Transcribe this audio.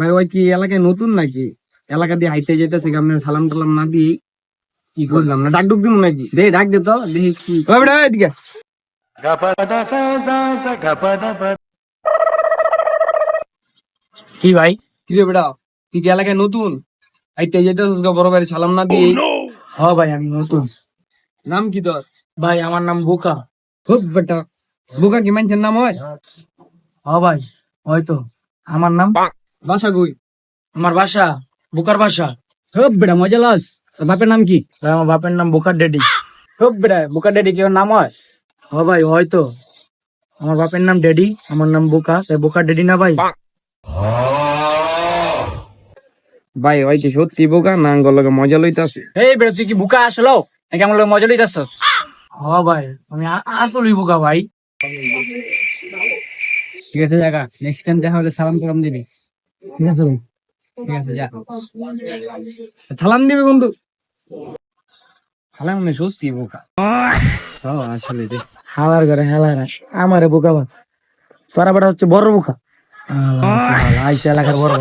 ভাই ওই কি এলাকায় নতুন নাকি? এলাকা দিয়ে হাইতে যেতেছে, আপনার সালাম টালাম না দিয়ে কি করলাম না, ডাক ডুক দিব নাকি? দে ডাক দে তো, দেখি কি এদিকে। কি ভাই? কি রে বেটা, তুই কি এলাকায় নতুন? হাইতে যেতেছিস বড় ভাই সালাম না দিয়ে? হ ভাই, আমি নতুন। নাম কি তোর? ভাই আমার নাম বোকা। খুব বেটা, বুকা কি মানুষের নাম হয়? হ ভাই, হয়তো। আমার নাম, বাসা কই? আমার বাসা বোকার বাসা। খুব বেটা মজা লস। তোর বাপের নাম কি? ভাই আমার বাপের নাম বোকার ডেডি। খুব বেটা, বুকা ডেডি কি ওর নাম হয়? হ ভাই, হয়তো। আমার বাপের নাম ডেডি, আমার নাম বোকা, তাই বোকার ডেডি না ভাই? ভাই ওই কি সত্যি বোকা না আঙ্গলকে মজা লইতাছে? এই বেটা, তুই কি বোকা আসলো নাকি আমার লগে মজা লইতাছস? হ ভাই, আমি আসলেই বোকা ভাই। ঠিক আছে জায়গা, নেক্সট টাইম দেখা হলে সালাম টালাম দিবি। ঠিক আছে ভাই। ঠিক আছে যা, সালাম দিবি বন্ধু। হালা মনে সত্যি বোকা। আসলে রে। হালার ঘরে হালার আস, আমারে বোকা ভাই। তোরা বেটা হচ্ছে বড় বোকা। আইসে এলাকার বড়।